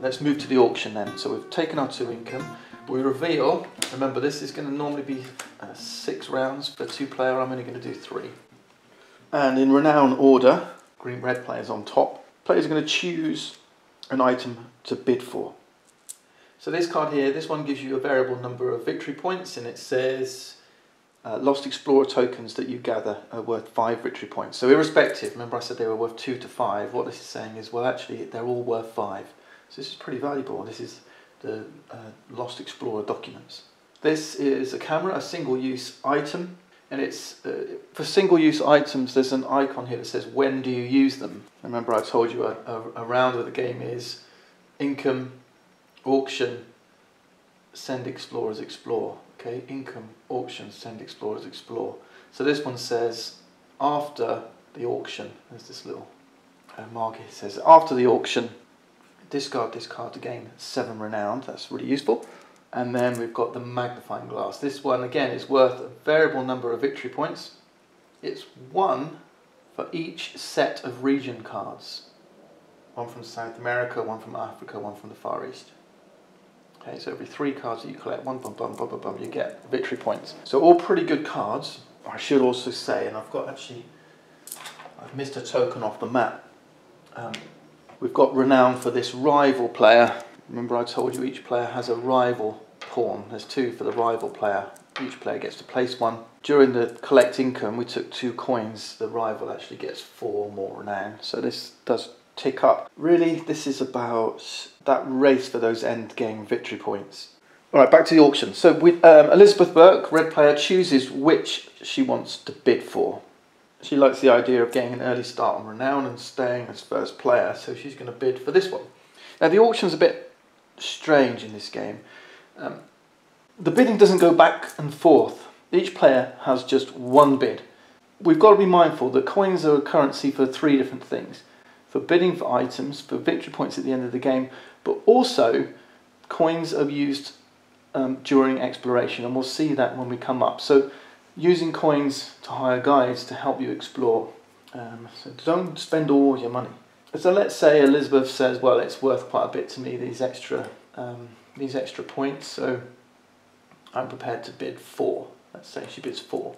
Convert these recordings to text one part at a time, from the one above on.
Let's move to the auction then. So we've taken our 2 income. We reveal, remember this is going to normally be 6 rounds for 2 player, I'm only going to do 3. And in renown order, green-red players on top. Players are going to choose an item to bid for. So this card here, this one gives you a variable number of victory points, and it says Lost Explorer tokens that you gather are worth 5 victory points. So irrespective, remember I said they were worth 2 to 5, what this is saying is, well actually they're all worth 5. So this is pretty valuable. This is the Lost Explorer documents. This is a camera, a single-use item, and it's for single-use items there's an icon here that says when do you use them. Remember I told you a round of the game is income, auction, send explorers explore. Okay, income, auction, send explorers explore. So this one says after the auction, there's this little mark here, it says after the auction, discard this card to gain 7 renown. That's really useful. And then we've got the magnifying glass. This one again is worth a variable number of victory points. It's 1 for each set of region cards. 1 from South America, 1 from Africa, 1 from the Far East. Okay, so every 3 cards that you collect, bum, bum, bum, bum, bum, bum, you get victory points. So all pretty good cards. I should also say, and I've missed a token off the map. We've got renown for this rival player. Remember I told you each player has a rival pawn. There's 2 for the rival player. Each player gets to place 1. During the collect income, we took 2 coins. The rival actually gets 4 more renown. So this does tick up. Really, this is about that race for those end game victory points. Alright, back to the auction. So Elizabeth Burke, red player, chooses which she wants to bid for. She likes the idea of getting an early start on renown and staying as first player, so she's going to bid for this one. Now the auction's a bit strange in this game. The bidding doesn't go back and forth. Each player has just 1 bid. We've got to be mindful that coins are a currency for 3 different things. For bidding for items, for victory points at the end of the game, but also coins are used during exploration, and we'll see that when we come up. So using coins to hire guides to help you explore. So don't spend all your money. So let's say Elizabeth says, well, it's worth quite a bit to me, these extra points, so I'm prepared to bid 4. Let's say she bids 4.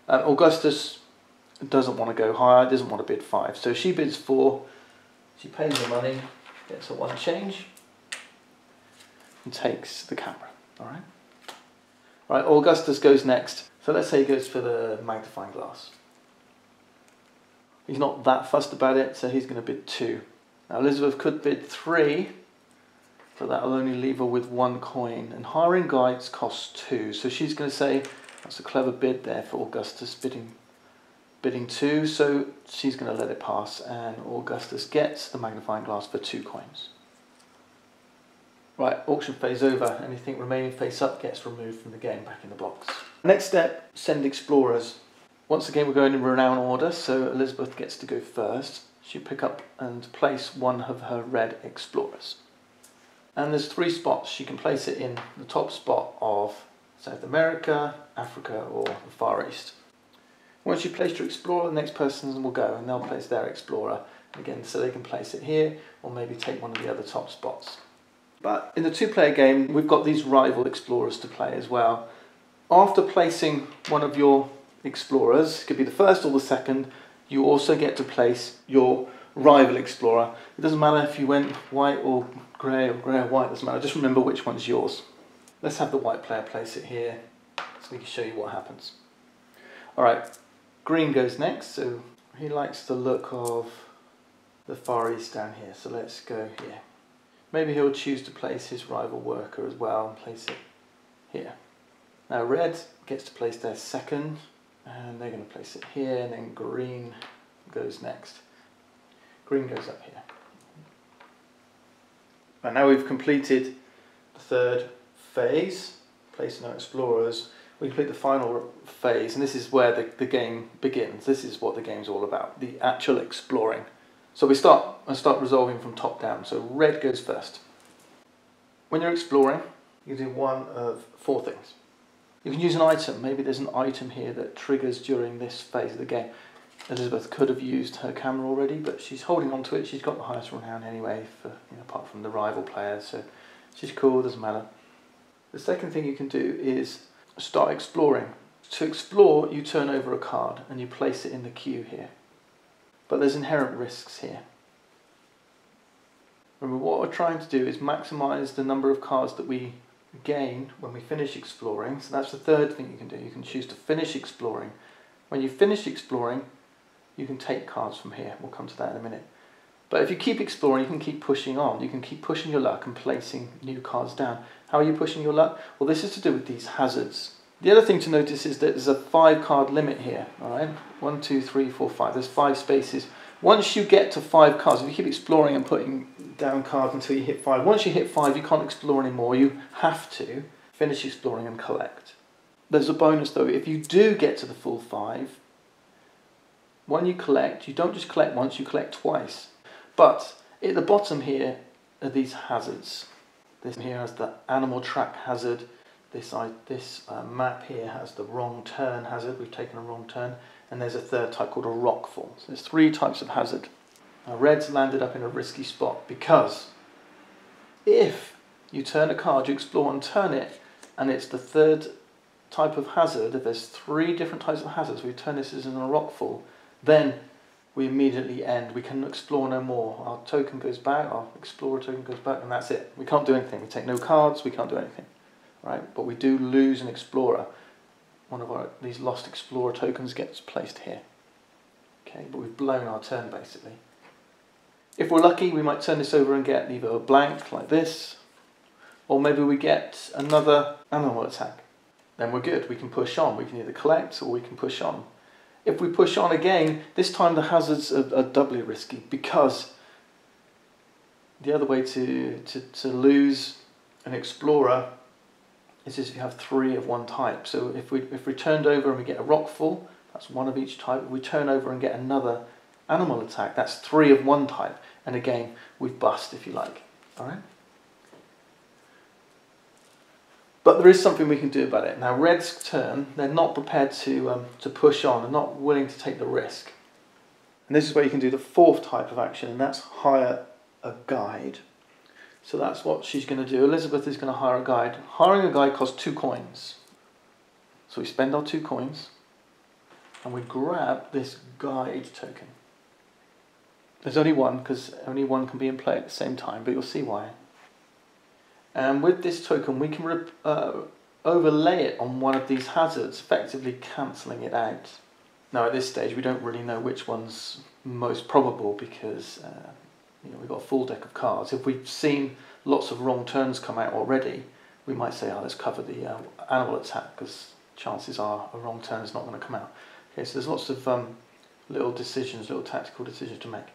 Augustus doesn't want to go higher, doesn't want to bid 5. So she bids 4, she pays the money, gets a 1 change, and takes the camera. Alright? Right, Augustus goes next. So let's say he goes for the magnifying glass. He's not that fussed about it, so he's going to bid 2. Now Elizabeth could bid 3, but that will only leave her with 1 coin. And hiring guides costs 2, so she's going to say, that's a clever bid there for Augustus, bidding 2, so she's going to let it pass, and Augustus gets the magnifying glass for 2 coins. Right, auction phase over. Anything remaining face up gets removed from the game, back in the box. Next step, send explorers. Once again we're going in renown order, so Elizabeth gets to go first. She'll pick up and place 1 of her red explorers. And there's 3 spots. She can place it in the top spot of South America, Africa, or the Far East. Once you've placed your explorer, the next person will go and they'll place their explorer. Again, so they can place it here, or maybe take one of the other top spots. But in the 2-player game, we've got these rival explorers to play as well. After placing one of your explorers, it could be the first or the second, you also get to place your rival explorer. It doesn't matter if you went white or grey or white, it doesn't matter, just remember which one's yours. Let's have the white player place it here so we can show you what happens. Alright, green goes next, so he likes the look of the Far East down here, so let's go here. Maybe he'll choose to place his rival worker as well and place it here. Now red gets to place their second, and they're going to place it here, and then green goes next. Green goes up here. And now we've completed the 3rd phase, placing our explorers. We complete the final phase, and this is where the game begins. This is what the game's all about, the actual exploring. So I start resolving from top down. So red goes first. When you're exploring, you do one of 4 things. You can use an item. Maybe there's an item here that triggers during this phase of the game. Elizabeth could have used her camera already, but she's holding on to it. She's got the highest renown anyway, for, apart from the rival players, so she's cool, doesn't matter. The second thing you can do is start exploring. To explore, you turn over a card and you place it in the queue here. But there's inherent risks here. Remember, what we're trying to do is maximise the number of cards that we gain when we finish exploring. So that's the third thing you can do. You can choose to finish exploring. When you finish exploring, you can take cards from here. We'll come to that in a minute. But if you keep exploring, you can keep pushing on. You can keep pushing your luck and placing new cards down. How are you pushing your luck? Well, this is to do with these hazards. The other thing to notice is that there's a 5 card limit here. All right, 1, 2, 3, 4, 5. There's 5 spaces. Once you get to 5 cards, if you keep exploring and putting down cards until you hit 5, once you hit 5, you can't explore anymore. You have to finish exploring and collect. There's a bonus though. If you do get to the full 5, when you collect, you don't just collect once, you collect twice. But at the bottom here are these hazards. This here has the animal track hazard. This map here has the wrong turn hazard. We've taken a wrong turn. And there's a third type called a rockfall. So there's 3 types of hazard. Now red's landed up in a risky spot because if you turn a card, you explore and turn it, and it's the third type of hazard, if there's 3 different types of hazards, we turn this as in a rockfall, then we immediately end. We can explore no more. Our token goes back, our explorer token goes back, and that's it. We can't do anything. We take no cards, we can't do anything. Right? But we do lose an explorer. One of these lost explorer tokens gets placed here. Okay, but we've blown our turn basically. If we're lucky, we might turn this over and get either a blank like this, or maybe we get another animal attack. Then we're good. We can push on. We can either collect or we can push on. If we push on again, this time the hazards are doubly risky, because the other way to lose an explorer is if you have 3 of one type. So if we turned over and we get a rockfall, that's 1 of each type. If we turn over and get another animal attack, that's 3 of one type. And again, we've bust, if you like. All right. But there is something we can do about it. Now, red's turn, they're not prepared to push on. They're not willing to take the risk. And this is where you can do the 4th type of action, and that's hire a guide. So that's what she's going to do. Elizabeth is going to hire a guide. Hiring a guide costs 2 coins. So we spend our 2 coins, and we grab this guide token. There's only one, because only one can be in play at the same time, but you'll see why. And with this token, we can overlay it on one of these hazards, effectively cancelling it out. Now at this stage, we don't really know which one's most probable, because we've got a full deck of cards. If we've seen lots of wrong turns come out already, we might say, oh, let's cover the animal attack, because chances are a wrong turn is not going to come out. Okay, so there's lots of little tactical decisions to make.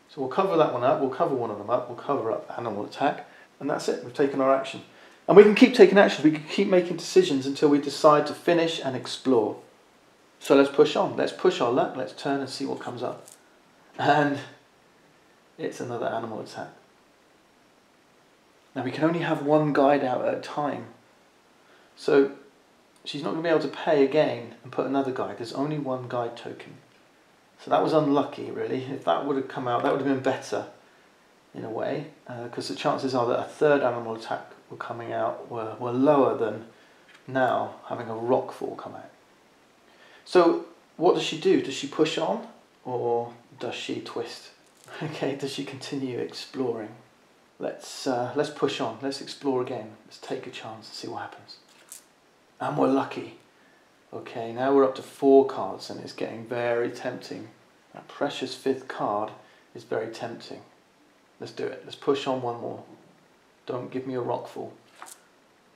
So we'll cover that one up, we'll cover one of them up, we'll cover up animal attack, and that's it, we've taken our action. And we can keep taking actions, we can keep making decisions until we decide to finish and explore. So let's push on, let's push our luck, let's turn and see what comes up. And it's another animal attack. Now we can only have 1 guide out at a time. So she's not going to be able to pay again and put another guide. There's only 1 guide token. So that was unlucky, really. If that would have come out, that would have been better in a way, because the chances are that a 3rd animal attack were coming out were lower than now having a rockfall come out. So what does she do? Does she push on, or does she twist? Okay, does she continue exploring? Let's push on. Let's explore again. Let's take a chance and see what happens. And we're lucky. Okay, now we're up to 4 cards, and it's getting very tempting. That precious 5th card is very tempting. Let's do it. Let's push on 1 more. Don't give me a rockfall.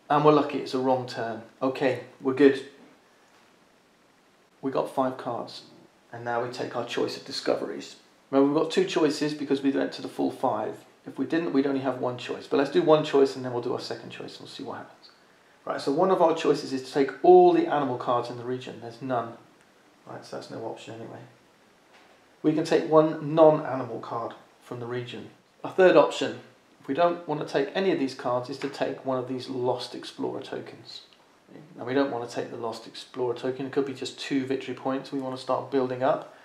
And we're lucky. It's a wrong turn. Okay, we're good. We got 5 cards, and now we take our choice of discoveries. Remember, we've got 2 choices because we went to the full 5. If we didn't, we'd only have 1 choice. But let's do 1 choice, and then we'll do our 2nd choice, and we'll see what happens. Right, so one of our choices is to take all the animal cards in the region. There's none. Right, so that's no option anyway. We can take 1 non-animal card from the region. Our 3rd option, if we don't want to take any of these cards, is to take one of these lost explorer tokens. Now we don't want to take the lost explorer token. It could be just 2 victory points we want to start building up.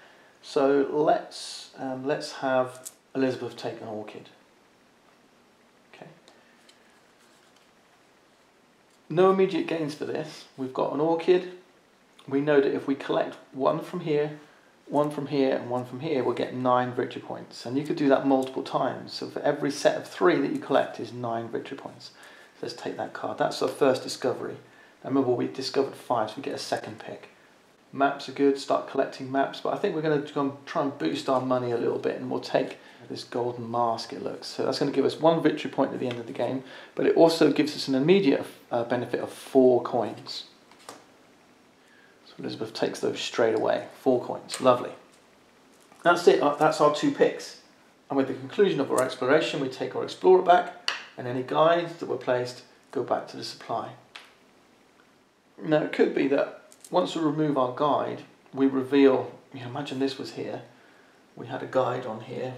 So let's have Elizabeth take an orchid. Okay. No immediate gains for this. We've got an orchid. We know that if we collect one from here, one from here, and one from here, we'll get 9 victory points. And you could do that multiple times. So for every set of 3 that you collect is 9 victory points. So let's take that card. That's our first discovery. And remember, we discovered 5, so we get a second pick. Maps are good, start collecting maps, but I think we're going to try and boost our money a little bit, and we'll take this golden mask, it looks. So that's going to give us 1 victory point at the end of the game, but it also gives us an immediate benefit of 4 coins. So Elizabeth takes those straight away. 4 coins, lovely. That's it, that's our 2 picks. And with the conclusion of our exploration, we take our explorer back, and any guides that were placed go back to the supply. Now it could be that once we remove our guide, we reveal, imagine this was here, we had a guide on here,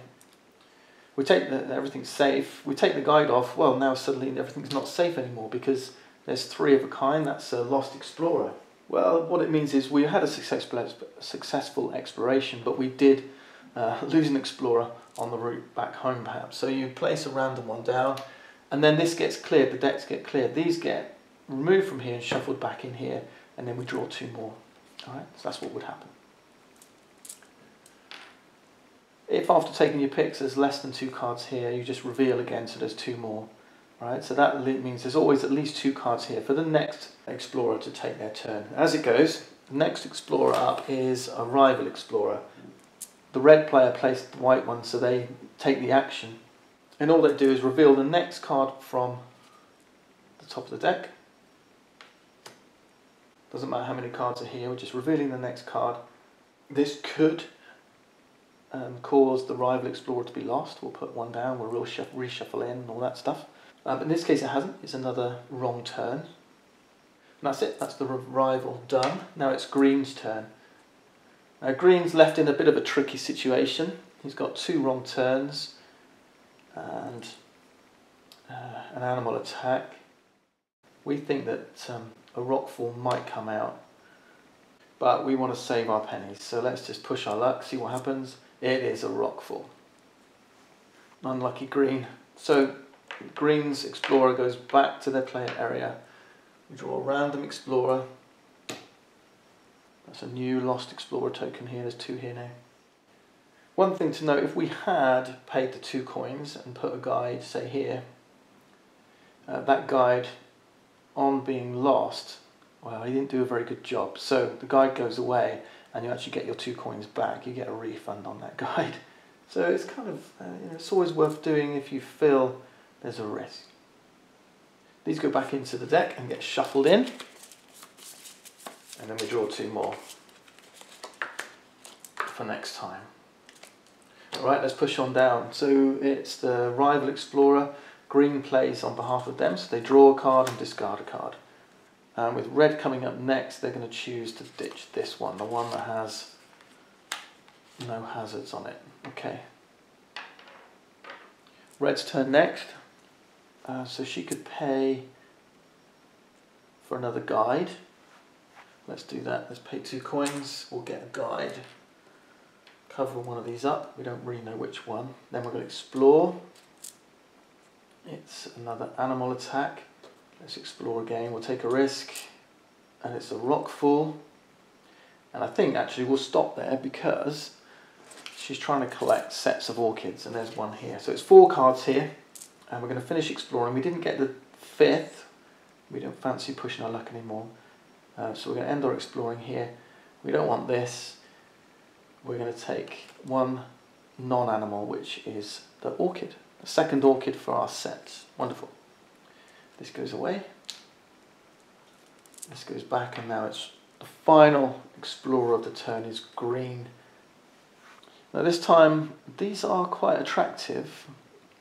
we take everything's safe, we take the guide off, well now suddenly everything's not safe anymore because there's 3 of a kind, that's a lost explorer. Well, what it means is we had a successful exploration, but we did lose an explorer on the route back home perhaps. So you place a random one down, and then this gets cleared, the decks get cleared, these get removed from here and shuffled back in here, and then we draw 2 more. Alright, so that's what would happen. If after taking your picks there's less than 2 cards here, you just reveal again so there's 2 more. Alright, so that means there's always at least 2 cards here for the next explorer to take their turn. As it goes, the next explorer up is a rival explorer. The red player placed the white one so they take the action. And all they do is reveal the next card from the top of the deck. Doesn't matter how many cards are here, we're just revealing the next card. This could cause the rival explorer to be lost. We'll put 1 down, we'll reshuffle in and all that stuff. But in this case it hasn't, it's another wrong turn. And that's it, that's the rival done. Now it's Green's turn. Now Green's left in a bit of a tricky situation. He's got 2 wrong turns and an animal attack. We think that a rockfall might come out, but we want to save our pennies, so let's just push our luck, see what happens. It is a rockfall. Unlucky Green. So Green's explorer goes back to their player area. We draw a random explorer. That's a new lost explorer token here, there's 2 here now. One thing to note, if we had paid the 2 coins and put a guide, say here, that guide on being lost, well, he didn't do a very good job. So the guide goes away and you actually get your 2 coins back. You get a refund on that guide. So it's kind of, it's always worth doing if you feel there's a risk. These go back into the deck and get shuffled in. And then we draw 2 more for next time. Alright, let's push on down. So it's the rival explorer. Green plays on behalf of them, so they draw a card and discard a card. And with red coming up next, they're going to choose to ditch this one, the one that has no hazards on it. Okay. Red's turn next, so she could pay for another guide. Let's do that. Let's pay 2 coins, we'll get a guide. Cover one of these up, we don't really know which one. Then we're going to explore. It's another animal attack. Let's explore again. We'll take a risk. And it's a rockfall. And I think actually we'll stop there because she's trying to collect sets of orchids. And there's 1 here. So it's 4 cards here. And we're going to finish exploring. We didn't get the 5th. We don't fancy pushing our luck anymore. So we're going to end our exploring here. We don't want this. We're going to take 1 non-animal, which is the orchid. A second orchid for our set. Wonderful. This goes away. This goes back, and now it's the final explorer of the turn is Green. Now this time these are quite attractive.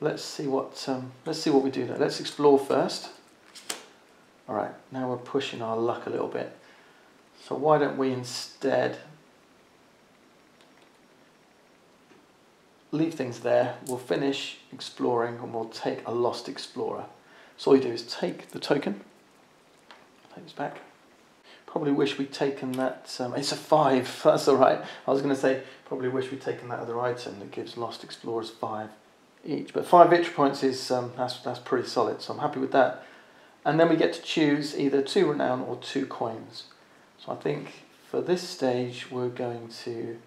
Let's see what we do there. Let's explore first. All right, now we're pushing our luck a little bit. So why don't we instead leave things there, we'll finish exploring and we'll take a lost explorer. So all you do is take the token, take this back, Probably wish we'd taken that, it's a 5, that's alright. I was going to say, probably wish we'd taken that other item that gives Lost Explorers 5 each. But 5 victory points is, that's pretty solid, so I'm happy with that. And then we get to choose either 2 renown or 2 coins. So I think for this stage we're going to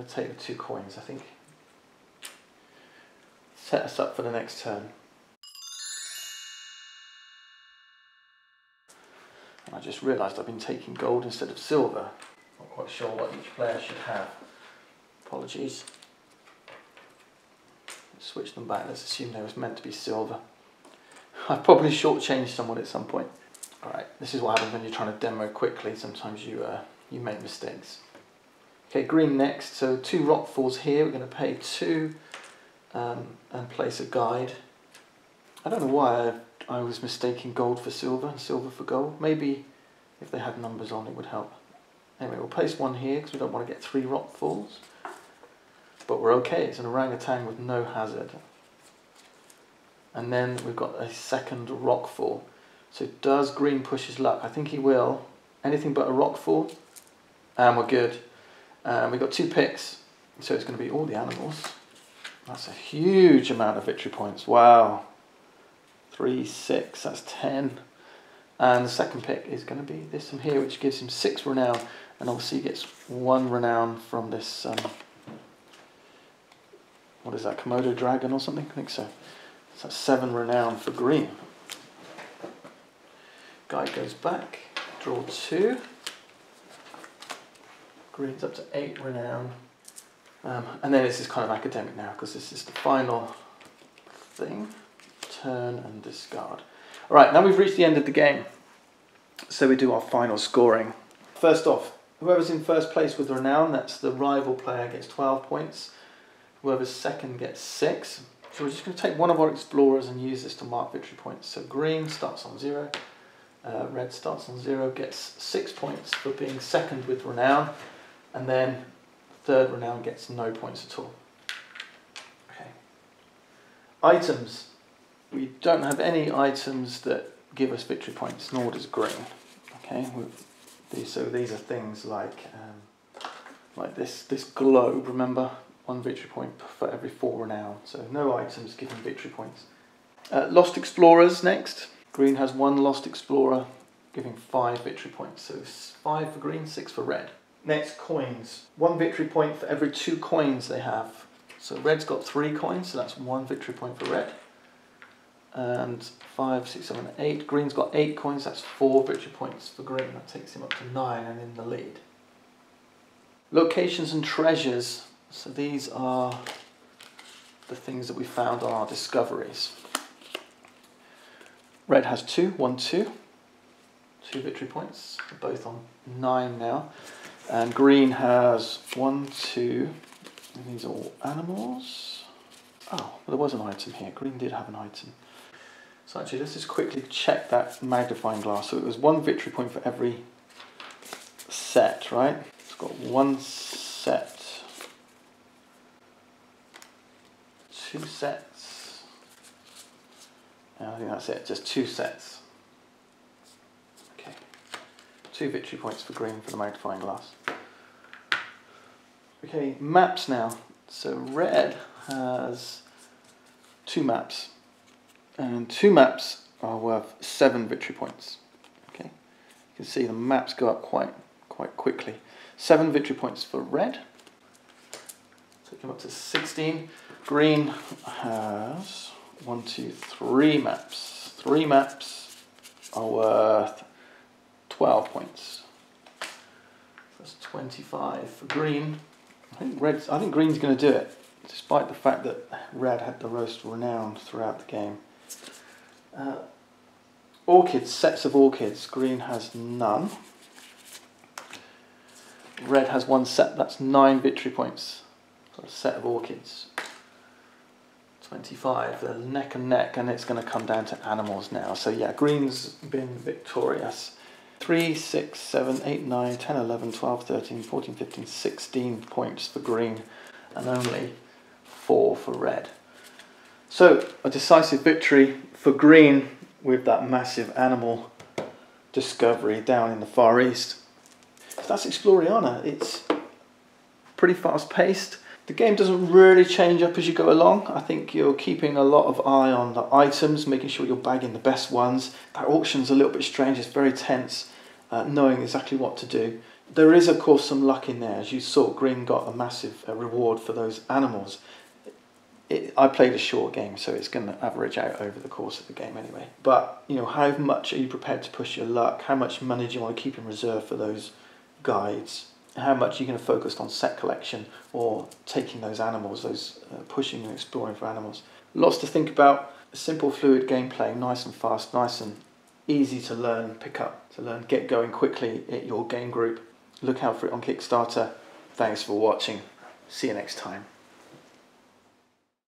take the 2 coins, I think. Set us up for the next turn. I just realised I've been taking gold instead of silver. Not quite sure what each player should have. Apologies. Let's switch them back. Let's assume they was meant to be silver. I've probably shortchanged someone at some point. Alright, this is what happens when you're trying to demo quickly. Sometimes you make mistakes. Okay, green next. So 2 rock falls here. We're going to pay 2 and place a guide. I don't know why I was mistaking gold for silver and silver for gold. Maybe if they had numbers on it would help. Anyway, we'll place 1 here because we don't want to get 3 rock falls. But we're okay, it's an orangutan with no hazard. And then we've got a second rock fall. So does green push his luck? I think he will. Anything but a rock fall. And we're good. We've got 2 picks. So it's going to be all the animals. That's a huge amount of victory points. Wow. 3, 6, that's 10. And the second pick is going to be this one here, which gives him 6 renown. And obviously he gets 1 renown from this, what is that, Komodo dragon or something? I think so. So that's 7 renown for green. Guy goes back, draw 2. Green's up to 8 renown. And then this is kind of academic now, because this is the final thing. Turn and discard. Alright, now we've reached the end of the game. So we do our final scoring. First off, whoever's in first place with renown, that's the rival player, gets 12 points. Whoever's second gets 6. So we're just going to take one of our explorers and use this to mark victory points. So green starts on 0. Red starts on 0, gets 6 points for being second with renown. And then third renown gets no points at all. Okay. Items. We don't have any items that give us victory points, nor does green. Okay, so these are things like this globe. Remember, 1 victory point for every 4 renown. So no items giving victory points. Lost Explorers next. Green has 1 Lost Explorer, giving 5 victory points. So 5 for green, 6 for red. Next, coins. 1 victory point for every 2 coins they have. So red's got 3 coins, so that's 1 victory point for red. And 5, 6, 7, 8. Green's got 8 coins, that's 4 victory points for green. That takes him up to 9 and in the lead. Locations and treasures. So these are the things that we found on our discoveries. Red has 2, 1, 2. 2 victory points, they're both on 9 now. And green has 1, 2. And these are all animals. Oh, well, there was an item here. Green did have an item. So actually, let's just quickly check that magnifying glass. So it was 1 victory point for every set, right? It's got 1 set. 2 sets. And I think that's it, just 2 sets. Okay. 2 victory points for green for the magnifying glass. Okay, maps now. So red has 2 maps. And 2 maps are worth 7 victory points. Okay, you can see the maps go up quite quickly. 7 victory points for red. Take them up to 16. Green has 1, 2, 3 maps. 3 maps are worth 12 points. That's 25 for green. I think green's going to do it, despite the fact that red had the most renown throughout the game. Orchids, sets of orchids. Green has none. Red has 1 set, that's 9 victory points for a set of orchids. 25, they're neck and neck, and it's going to come down to animals now. So yeah, green's been victorious. 3, 6, 7, 8, 9, 10, 11, 12, 13, 14, 15, 16 points for green, and only 4 for red. So a decisive victory for green with that massive animal discovery down in the Far East. So that's Exploriana. It's pretty fast paced. The game doesn't really change up as you go along. I think you're keeping a lot of eye on the items, making sure you're bagging the best ones. That auction's a little bit strange, it's very tense, knowing exactly what to do. There is of course some luck in there. As you saw, Green got a massive reward for those animals. I played a short game, so it's going to average out over the course of the game anyway. But, you know, how much are you prepared to push your luck? How much money do you want to keep in reserve for those guides? How much are you going to focus on set collection or taking those animals, pushing and exploring for animals? Lots to think about. Simple, fluid gameplay, nice and fast, nice and easy to learn, pick up, to learn, get going quickly at your game group. Look out for it on Kickstarter. Thanks for watching. See you next time.